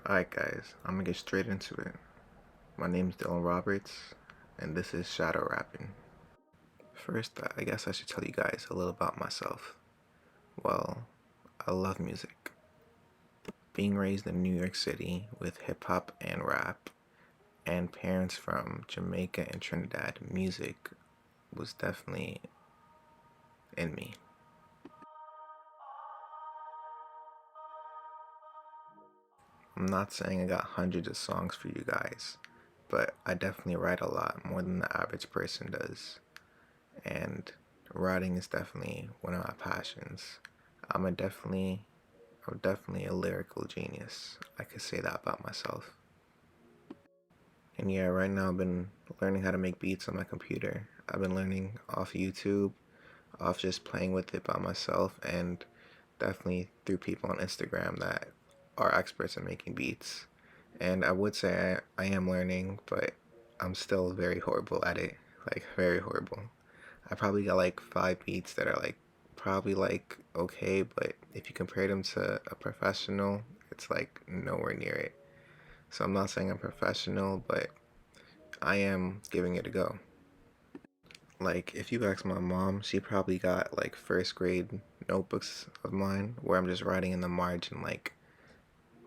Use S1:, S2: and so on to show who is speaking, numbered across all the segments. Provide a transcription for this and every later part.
S1: Alright guys, I'm gonna get straight into it. My name's Dylan Roberts, and this is Shadow Rapping. First, I guess I should tell you guys a little about myself. Well, I love music. Being raised in New York City with hip hop and rap, and parents from Jamaica and Trinidad, music was definitely in me. I'm not saying I got hundreds of songs for you guys, but I definitely write a lot more than the average person does. And writing is definitely one of my passions. I'm a definitely I'm definitely a lyrical genius. I could say that about myself. And yeah, right now I've been learning how to make beats on my computer. I've been learning off YouTube, off just playing with it by myself, and definitely through people on Instagram that are experts in making beats. And I would say I am learning, but I'm still very horrible at it. Like, very horrible. I probably got like 5 beats that are like probably like okay, but if you compare them to a professional, it's like nowhere near it. So I'm not saying I'm professional, but I am giving it a go. Like if you ask my mom, she probably got like first grade notebooks of mine where I'm just writing in the margin like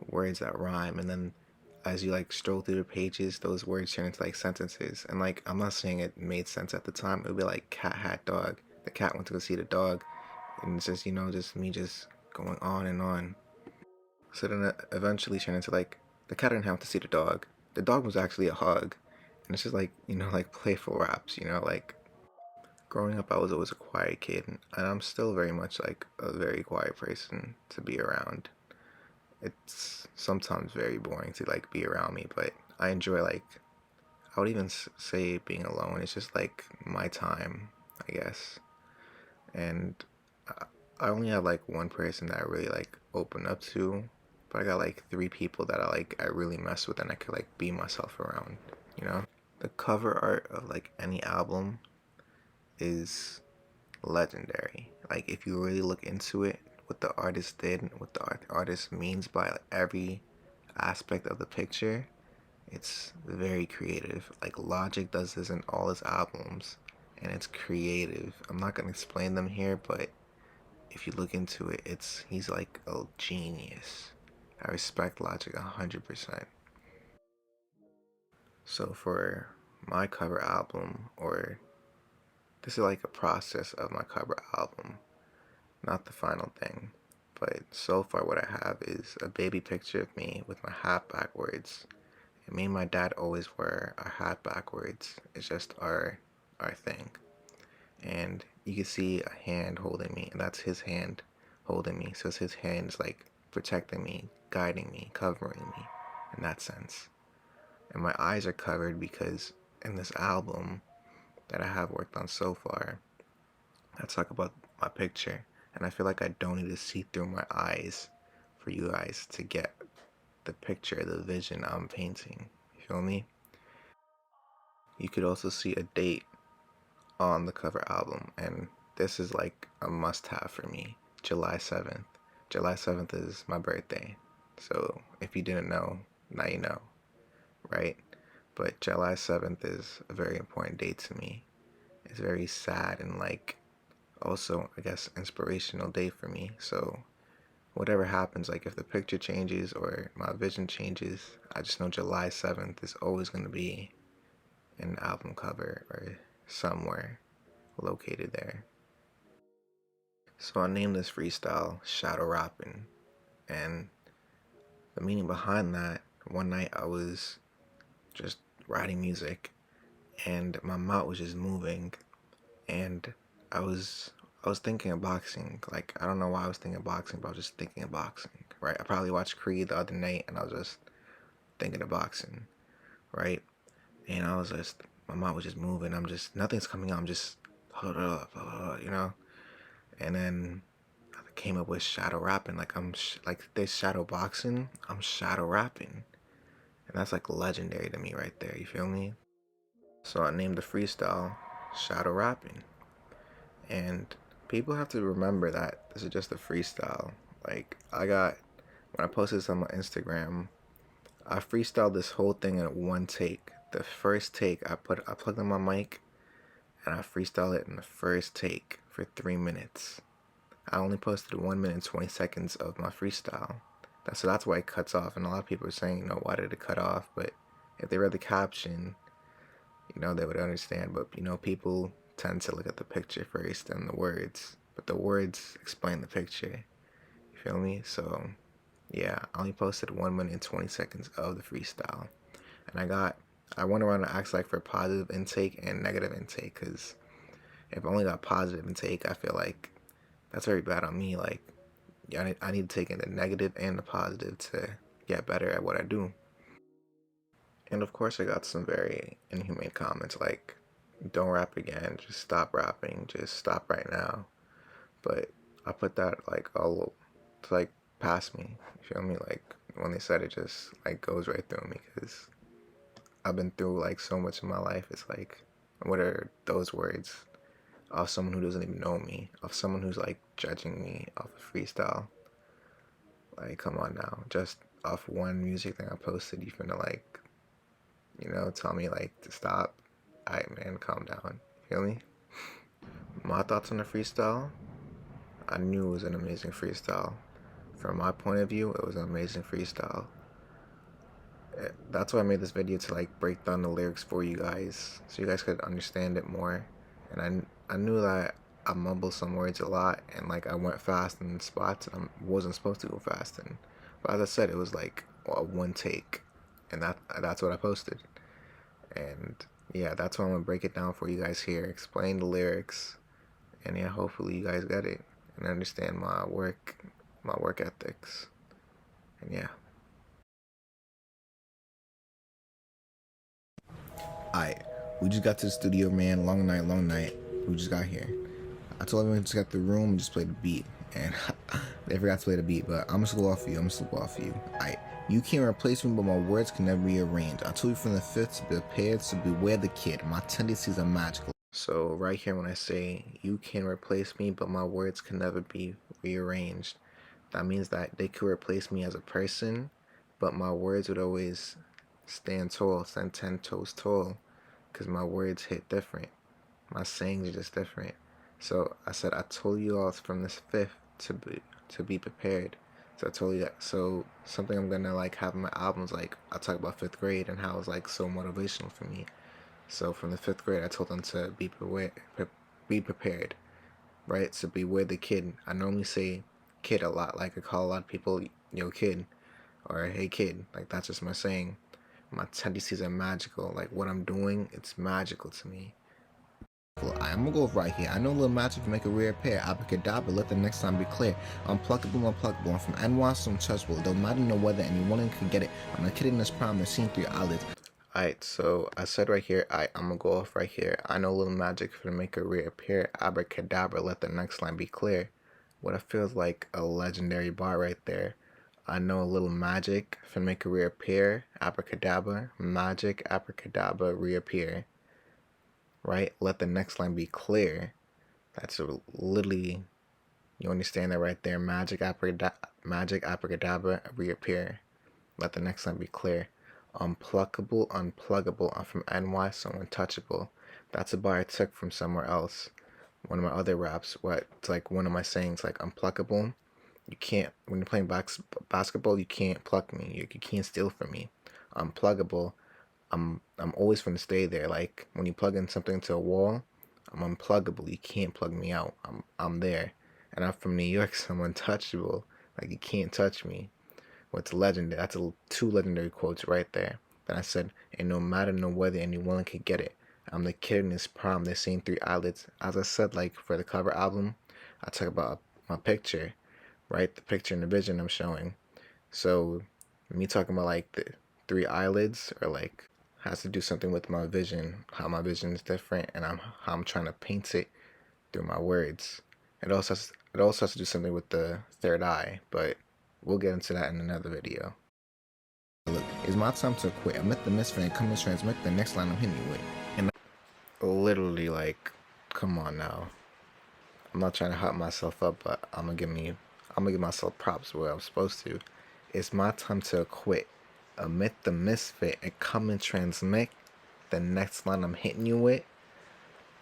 S1: words that rhyme, and then as you like stroll through the pages, those words turn into like sentences. And like I'm not saying it made sense at the time. It would be like cat hat dog. The cat went to go see the dog, and it's just just me just going on and on. So then it eventually turned into like the cat didn't have to see the dog. The dog was actually a hug, and it's just like like playful raps. Like growing up, I was always a quiet kid, and I'm still very much like a very quiet person to be around. It's sometimes very boring to like be around me, but I enjoy like I would even say being alone. It's just like my time, I guess. And I only have like one person that I really like open up to, but I got like 3 people that I really mess with and I could like be myself around, you know? The cover art of like any album is legendary. Like if you really look into it, what the artist did, what the artist means by like, every aspect of the picture, it's very creative. Like Logic does this in all his albums, and it's creative. I'm not gonna explain them here, but if you look into it, he's like a genius. I respect Logic 100%. So for my cover album, or this is like a process of my cover album, not the final thing. But so far, what I have is a baby picture of me with my hat backwards. And me and my dad always wear our hat backwards. It's just our thing. And you can see a hand holding me, and that's his hand holding me. So it's his hands like protecting me, guiding me, covering me in that sense. And my eyes are covered because in this album that I have worked on so far, I talk about my picture, and I feel like I don't need to see through my eyes for you guys to get the picture, the vision I'm painting. You feel me? You could also see a date on the cover album, and this is like a must have for me. July 7th. July 7th is my birthday. So if you didn't know, now you know, right? But July 7th is a very important date to me. It's very sad and like also, I guess, inspirational day for me. So whatever happens, like if the picture changes or my vision changes, I just know July 7th is always going to be an album cover or somewhere located there. So I named this freestyle Shadow Rappin', and the meaning behind that, one night I was just writing music and my mouth was just moving, and I was I was thinking of boxing. Like I don't know why I was thinking of boxing, but I was just thinking of boxing, right? I probably watched Creed the other night and I was just thinking of boxing, right? And I was just my mouth was just moving. I'm just nothing's coming out. I'm just hold up. And then I came up with shadow rapping. Like like this shadow boxing. I'm shadow rapping, and that's like legendary to me right there. You feel me? So I named the freestyle Shadow Rapping. And people have to remember that this is just a freestyle. Like when I posted this on my Instagram, I freestyled this whole thing in one take. The first take, I plugged in my mic and I freestyled it in the first take for 3 minutes. I only posted 1 minute and 20 seconds of my freestyle. That's why it cuts off. And a lot of people are saying, why did it cut off? But if they read the caption, they would understand. But people tend to look at the picture first and the words. But the words explain the picture. You feel me? So yeah, I only posted 1 minute and 20 seconds of the freestyle. And I went around and asked like for positive intake and negative intake, because if I only got positive intake, I feel like that's very bad on me. Like, yeah, I need to take in the negative and the positive to get better at what I do. And of course, I got some very inhumane comments like, don't rap again, just stop rapping, just stop right now. But I put that like all to like past me. You feel me? Like when they said it, just like goes right through me, because I've been through like so much in my life. It's like, what are those words of someone who doesn't even know me, of someone who's like judging me off a freestyle? Like, come on now, just off one music thing I posted, you finna like, tell me like to stop? Alright, man, calm down. Feel me? My thoughts on the freestyle? I knew it was an amazing freestyle. From my point of view, it was an amazing freestyle. That's why I made this video, to like break down the lyrics for you guys, so you guys could understand it more. And I knew that I mumbled some words a lot, and like I went fast in spots and I wasn't supposed to go fast in. But as I said, it was like a one take, and that's what I posted. And yeah, that's why I'm gonna break it down for you guys here, explain the lyrics, and yeah, hopefully you guys get it and understand my work ethics. And yeah. Alright, we just got to the studio, man. Long night. We just got here. I told everyone to just got the room and just play the beat, and they forgot to play the beat. But I'm gonna slip off for you. Alright, you can't replace me, but my words can never be arranged. I told you from the fifth to be prepared, so beware the kid. My tendencies are magical. So right here, when I say you can replace me, but my words can never be rearranged, that means that they could replace me as a person, but my words would always stand 10 toes tall, because my words hit different. My sayings are just different. So I said, I told you all from this fifth to be prepared. So I told you that. So something I'm gonna like have in my albums, like I talk about fifth grade and how it's like so motivational for me. So from the fifth grade, I told them to be prepared, right? So beware the kid. I normally say kid a lot. Like I call a lot of people, yo kid, or hey kid. Like that's just my saying. My tendencies are magical. Like what I'm doing, it's magical to me. I'm gonna go right here. I know a little magic can make a rare pair. Abracadabra, let the next time be clear. Unpluckable. I'm from NY, so untouchable. Don't matter no weather, anyone can get it. I'm a kid in this prime, that's seen through your eyelids. Alright, so I said right here, I'm gonna go off right here. I know a little magic for to make a reappear. Abracadabra, let the next line be clear. What it feels like a legendary bar right there. I know a little magic for make a reappear. Abracadabra, magic, abracadabra, reappear. Right? Let the next line be clear. That's literally, you understand that right there. Magic, abracadabra, reappear. Let the next line be clear. Unpluckable. I'm from NY, so untouchable. That's a bar I took from somewhere else. One of my other raps. It's like one of my sayings, like unpluckable. You can't, when you're playing basketball, you can't pluck me. You can't steal from me. Unpluggable. I'm always gonna stay there. Like when you plug in something to a wall, I'm unpluggable. You can't plug me out. I'm there. And I'm from New York, so I'm untouchable. Like you can't touch me. What's legendary? That's two legendary quotes right there. Then I said, and no matter no whether anyone can get it. I'm the kid in this prom. They're seeing three eyelids. As I said, like for the cover album, I talk about my picture, right? The picture and the vision I'm showing. So me talking about like the three eyelids, or like has to do something with my vision, how my vision is different, and how I'm trying to paint it through my words. It also has to do something with the third eye, but we'll get into that in another video. Look, it's my time to quit. I met the misfit and come to transmit the next line I'm hitting you with. And literally, like, come on now. I'm not trying to hype myself up, but I'm gonna give myself props where I'm supposed to. It's my time to quit. Omit the misfit and come and transmit the next line I'm hitting you with.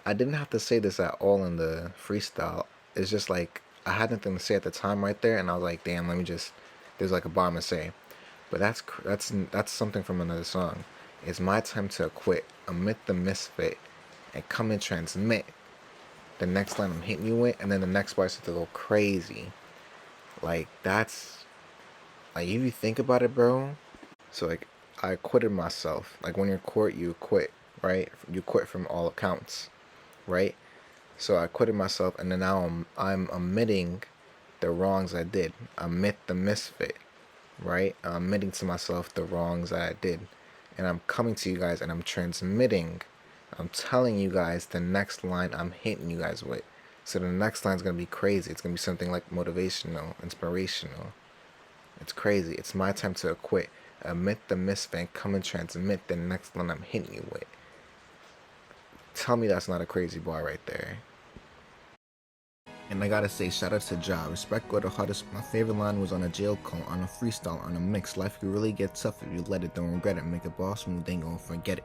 S1: I didn't have to say this at all in the freestyle. It's just like I had nothing to say at the time right there, and I was like, damn, let me just. There's like a bar to say, but that's something from another song. It's my time to quit. Omit the misfit and come and transmit the next line I'm hitting you with, and then the next bar starts to go crazy. Like that's like if you think about it, bro. So like I quitted myself. Like when you're court, you quit, right? You quit from all accounts, right? So I quitted myself, and then now I'm admitting the wrongs I did. Admit the misfit, right? I'm admitting to myself the wrongs that I did, and I'm coming to you guys and I'm transmitting. I'm telling you guys the next line I'm hitting you guys with. So the next line's gonna be crazy. It's gonna be something like motivational, inspirational. It's crazy. It's my time to quit. Admit the misfit. Come and transmit the next line I'm hitting you with. Tell me that's not a crazy bar right there. And I gotta say, shout out to Ja. Respect go the hardest. My favorite line was on a jail call, on a freestyle, on a mix. Life can really get tough if you let it. Don't regret it. Make a boss move, then go forget it.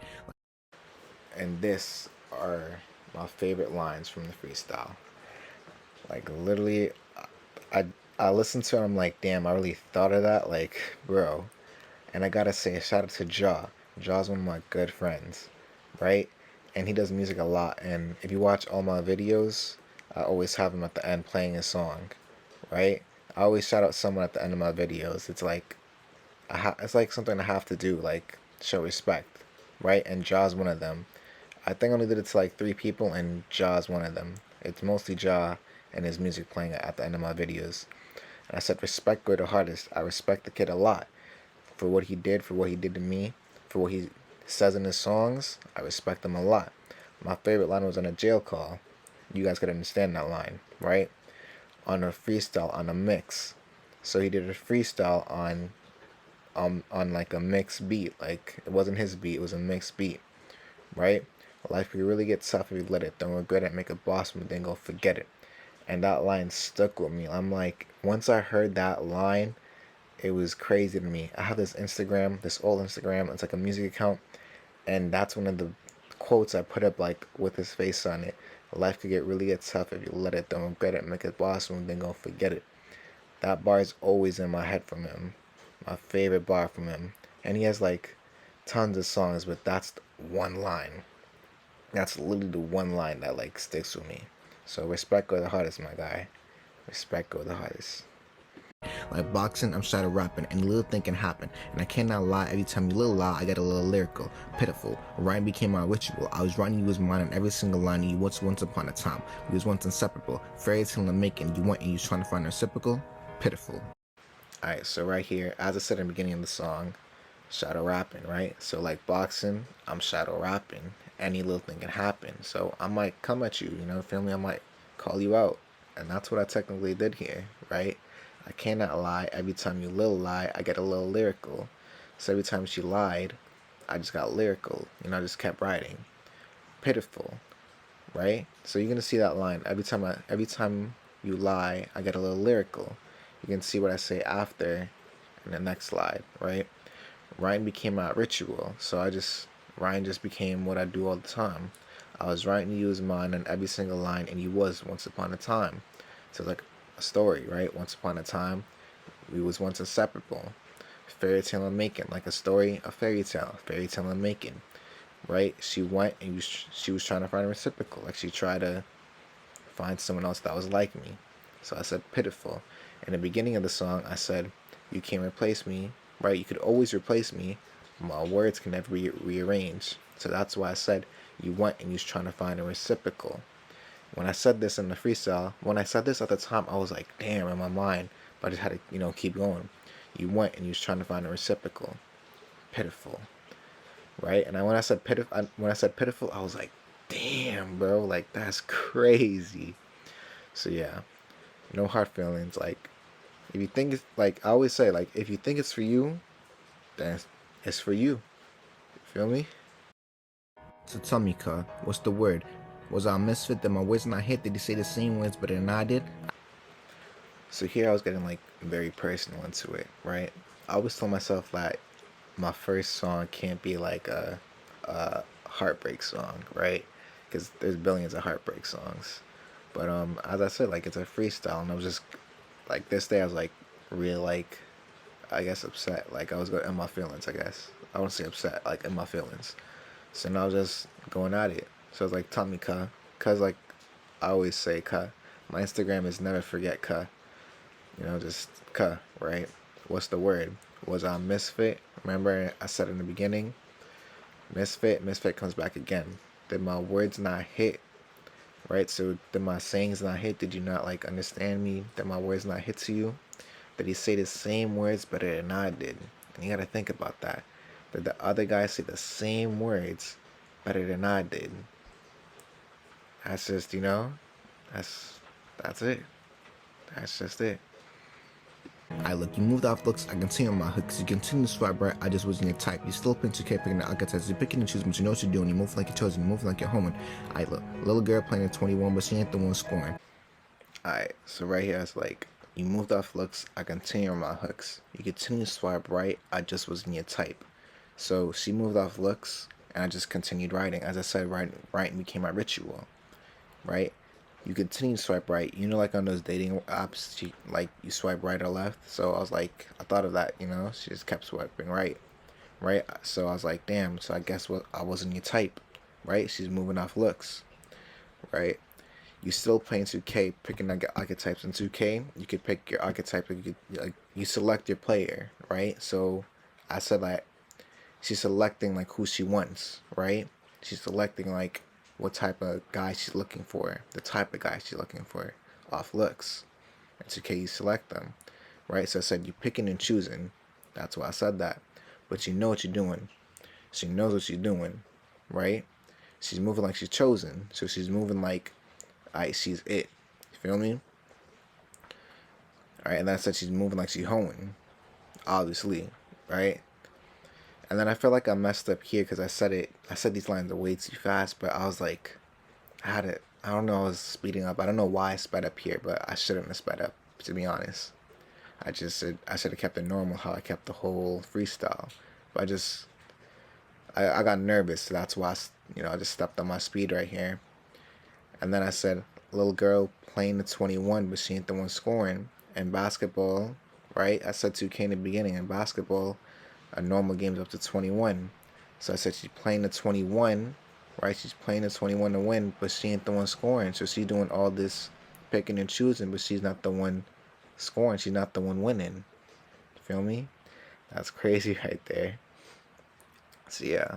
S1: And this are my favorite lines from the freestyle. Like literally, I I listened to it. I'm like, damn, I really thought of that. Like, bro. And I gotta say, shout out to Ja. Ja's one of my good friends, right? And he does music a lot. And if you watch all my videos, I always have him at the end playing a song, right? I always shout out someone at the end of my videos. It's like it's like something I have to do, like show respect, right? And Ja's one of them. I think I only did it to like 3 people, and Ja's one of them. It's mostly Ja and his music playing at the end of my videos. And I said, respect go the hardest. I respect the kid a lot for what he did, for what he did to me, for what he says in his songs. I respect him a lot. My favorite line was on a jail call. You guys could understand that line, right? On a freestyle, on a mix. So he did a freestyle on like a mixed beat. Like it wasn't his beat, it was a mixed beat, right? Life can really get tough if you let it. Don't regret it. Make a boss move, then go forget it. And that line stuck with me. I'm like, once I heard that line, it was crazy to me. I have this Instagram, this old Instagram. It's like a music account, and that's one of the quotes I put up like with his face on it. Life could get tough if you let it. Don't regret it. Make a boss move, then go forget it. That bar is always in my head from him. My favorite bar from him. And he has like tons of songs, but that's one line. That's literally the one line that like sticks with me. So respect go the hardest, my guy. Respect go the hardest. Like boxing, I'm started rapping, and little thing can happen. And I cannot lie, every time you little lie, I get a little lyrical, pitiful. Rhyme became my ritual. I was writing you was mine on every single line. You once upon a time. We was once inseparable. Fairy tale and making. You went and you was trying to find a reciprocal. Pitiful. Alright, so right here, as I said in the beginning of the song, shadow rapping, right? So like boxing, I'm shadow rapping. Any little thing can happen. So I might come at you, you know, feel me? I might call you out. And that's what I technically did here, right? I cannot lie. Every time you little lie, I get a little lyrical. So every time she lied, I just got lyrical. You know, I just kept writing. Pitiful, right? So you're gonna see that line every time you lie, I get a little lyrical. You can see what I say after in the next slide, right? Writing became my ritual. So writing just became what I do all the time. I was writing to use mine on every single line, and you was once upon a time. So like a story, right? Once upon a time, we was once inseparable. Fairy tale and making, like a story, a fairy tale and making, right? She went and she was trying to find a reciprocal, like she tried to find someone else that was like me. So I said pitiful. In the beginning of the song, I said, you can't replace me, right? You could always replace me. My words can never be rearranged. So that's why I said you went and you was trying to find a reciprocal. When I said this in the freestyle, when I said this at the time, I was like, damn, in my mind. But I just had to, keep going. You went and you was trying to find a reciprocal. Pitiful, right? And when I said pitiful, I was like, damn, bro, like that's crazy. So yeah, no hard feelings. Like, if you think it's like I always say, like if you think it's for you, then it's for you. Feel me? So tell me, cuz, what's the word? Was I a misfit that my words not hit? Did he say the same words but then I did? So here I was getting like very personal into it, right? I always told myself that my first song can't be like a heartbreak song, right? Because there's billions of heartbreak songs. But as I said, like it's a freestyle, and I was just like this day I was like real like I guess upset. Like I was going in my feelings. I guess I won't say upset. Like in my feelings. So now I was just going at it. So I was like, tell me, cuh, cause like I always say, cuh. My Instagram is never forget, cuh. You know, just cuh, right? What's the word? Was I misfit? Remember I said in the beginning, misfit. Misfit comes back again. Did my words not hit? Right. So did my sayings not hit? Did you not like understand me? Did my words not hit to you? Did he say the same words better than I did? And you gotta think about that. Did the other guy say the same words better than I did? That's just, that's that's it. That's just it. I look, you moved off looks, I continue on my hooks. You continue to swipe right, I just wasn't your type. You still pinch your K picking the archetypes. You're picking and choosing, but you know what you're doing. You move like you're chosen, you move like you're homing. I look, little girl playing at 21, but she ain't the one scoring. Alright, so right here it's like, you moved off looks, I continue on my hooks. You continue to swipe right, I just wasn't your type. So she moved off looks, and I just continued writing. As I said, writing became my ritual, right? You continue to swipe right. You know, like on those dating apps, like you swipe right or left. So I was like, I thought of that. She just kept swiping right, right. So I was like, damn. So I guess what I wasn't your type, right? She's moving off looks, right? You still playing 2K, picking archetypes in 2K. You could pick your archetype. You select your player, right? So I said like she's selecting like who she wants, right? She's selecting like what type of guy she's looking for, the type of guy she's looking for off looks. And so can you select them, right? So I said you picking and choosing. That's why I said that. But you know what you're doing. She knows what she's doing, right? She's moving like she's chosen. So she's moving like, alright, she's it. You feel me? Alright, and then I said she's moving like she's hoeing, obviously, right? And then I feel like I messed up here because I said these lines way too fast, but I was like, I had it. I don't know. I was speeding up. I don't know why I sped up here, but I shouldn't have sped up. To be honest, I should have kept it normal how I kept the whole freestyle. But I got nervous, so that's why I just stepped on my speed right here. And then I said, little girl playing the 21, but she ain't the one scoring. And basketball, right? I said 2K in the beginning. In basketball, a normal game's up to 21. So I said she's playing the 21, right? She's playing the 21 to win, but she ain't the one scoring. So she's doing all this picking and choosing, but she's not the one scoring. She's not the one winning. Feel me? That's crazy right there. So yeah,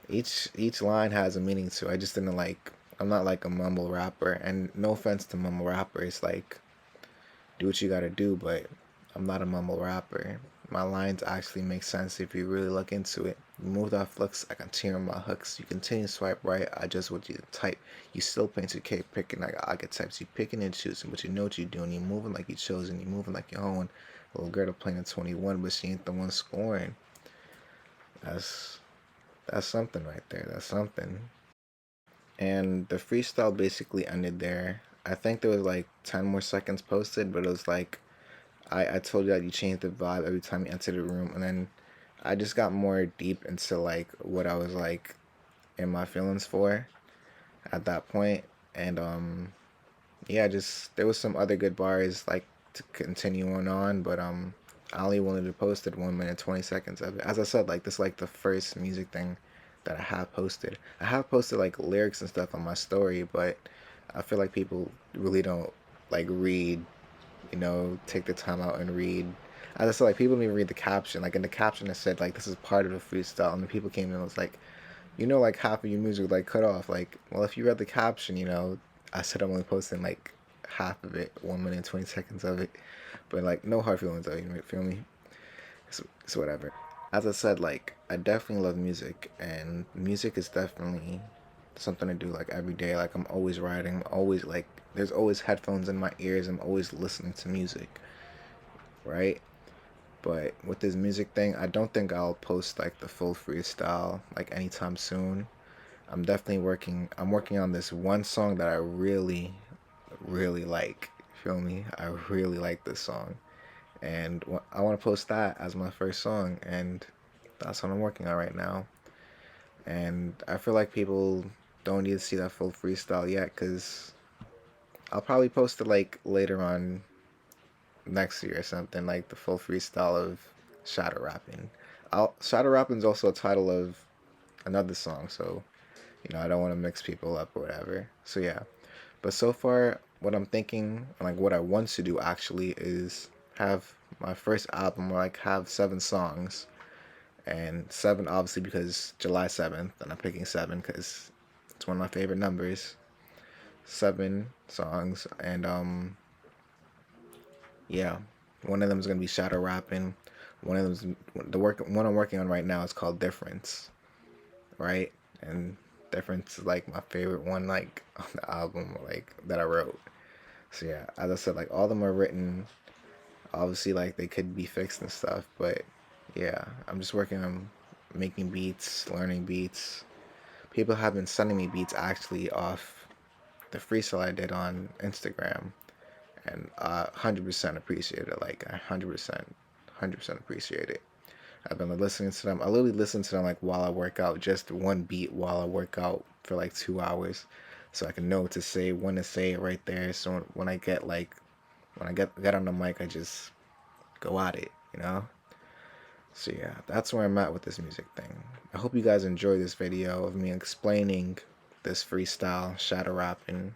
S1: each line has a meaning too. I just didn't like. I'm not like a mumble rapper, and no offense to mumble rappers. Like, do what you gotta do, but I'm not a mumble rapper. My lines actually make sense if you really look into it. You moved off looks, I continue my hooks. You continue to swipe right, I just what you type. You still playing 2K, picking like archetypes. You picking and choosing, but you know what you're doing. You're moving like you're chosen. You're moving like you're hoeing. Little girl playing at 21, but she ain't the one scoring. That's that's something right there. That's something. And the freestyle basically ended there. I think there was like 10 more seconds posted, but it was like I told you that you changed the vibe every time you enter the room, and then I just got more deep into like what I was like in my feelings for at that point, and yeah, just there was some other good bars like to continue on, but I only wanted to post it 1 minute 20 seconds of it. As I said, like this is like the first music thing that I have posted. I have posted like lyrics and stuff on my story, but I feel like people really don't like read, take the time out and read. As I said, like people didn't even read the caption. Like in the caption, it said like this is part of the freestyle, and the people came in and was like, like half of your music like cut off. Like, well, if you read the caption, I said I'm only posting like half of it, 1 minute 20 seconds of it, but like no hard feelings though. You feel me? It's whatever. As I said, like I definitely love music, and music is definitely something to do like every day. Like I'm always writing, always like there's always headphones in my ears. I'm always listening to music, right? But with this music thing, I don't think I'll post like the full freestyle like anytime soon. I'm working on this one song that I really, really like. Feel me? I really like this song. And I want to post that as my first song. And That's what I'm working on right now. And I feel like people don't need to see that full freestyle yet because I'll probably post it like later on next year or something, like the full freestyle of Shadow Rapping. Shadow Rapping is also a title of another song, so I don't want to mix people up or whatever. So yeah, but so far, what I'm thinking, like what I want to do actually, is have my first album where like have 7 songs, and seven obviously because July 7th, and I'm picking seven because it's one of my favorite numbers. 7 songs, and yeah, one of them is gonna be shadow rapping. One of them's the work one I'm working on right now is called Difference, right? And Difference is like my favorite one, like on the album, like that I wrote. So yeah, as I said, like all of them are written. Obviously, like they could be fixed and stuff, but yeah, I'm just working on making beats, learning beats. People have been sending me beats actually off the freestyle I did on Instagram, and 100% appreciate it. Like 100% appreciate it. I've been listening to them. I literally listen to them like while I work out, just one beat while I work out for like 2 hours, so I can know what to say, when to say it right there. So when I get like when I get on the mic, I just go at it, you know. So yeah, that's where I'm at with this music thing. I hope you guys enjoy this video of me explaining this freestyle shadow rapping.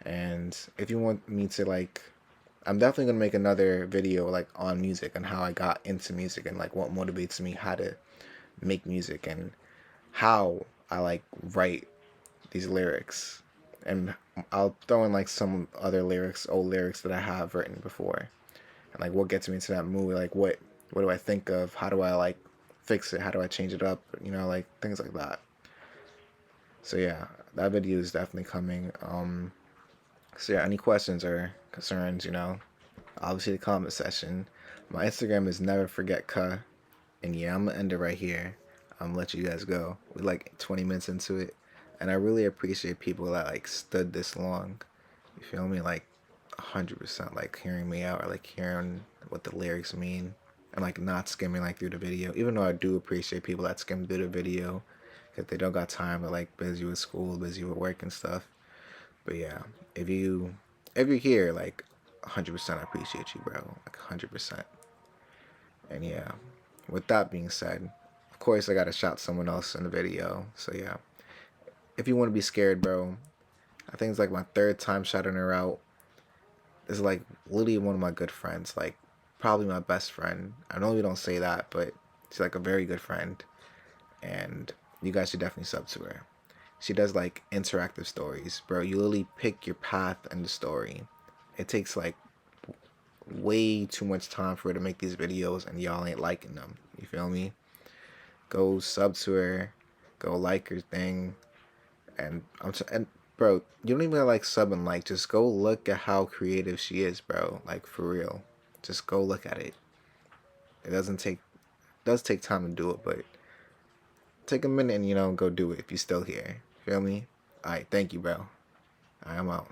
S1: And if you want me to like, I'm definitely gonna make another video like on music and how I got into music and like what motivates me, how to make music, and how I like write these lyrics. And I'll throw in like some other lyrics, old lyrics that I have written before, and like what gets me into that mood, like what do I think of, how do I like fix it, how do I change it up, like things like that. So yeah, that video is definitely coming. So yeah, any questions or concerns, obviously the comment section. My Instagram is never forget ka, and yeah, I'm gonna end it right here. I'm gonna let you guys go. We're like 20 minutes into it, and I really appreciate people that like stood this long. You feel me? Like 100%, like hearing me out or like hearing what the lyrics mean, and like not skimming like through the video. Even though I do appreciate people that skim through the video because they don't got time, to like busy with school, busy with work and stuff. But yeah, if you if you're here, like 100%, I appreciate you, bro. Like 100%. And yeah, with that being said, of course I gotta shout someone else in the video. So yeah, if you want to be scared, bro, I think it's like my third time shouting her out. This is like literally one of my good friends, like probably my best friend. I know we don't say that, but she's like a very good friend, and you guys should definitely sub to her. She does like interactive stories, bro. You literally pick your path in the story. It takes like way too much time for her to make these videos, and y'all ain't liking them. You feel me? Go sub to her, go like her thing, and and bro, you don't even gotta like sub and like. Just go look at how creative she is, bro. Like for real, just go look at it. It does take time to do it, but take a minute and go do it if you're still here. Feel me? All right, thank you, bro. I'm out.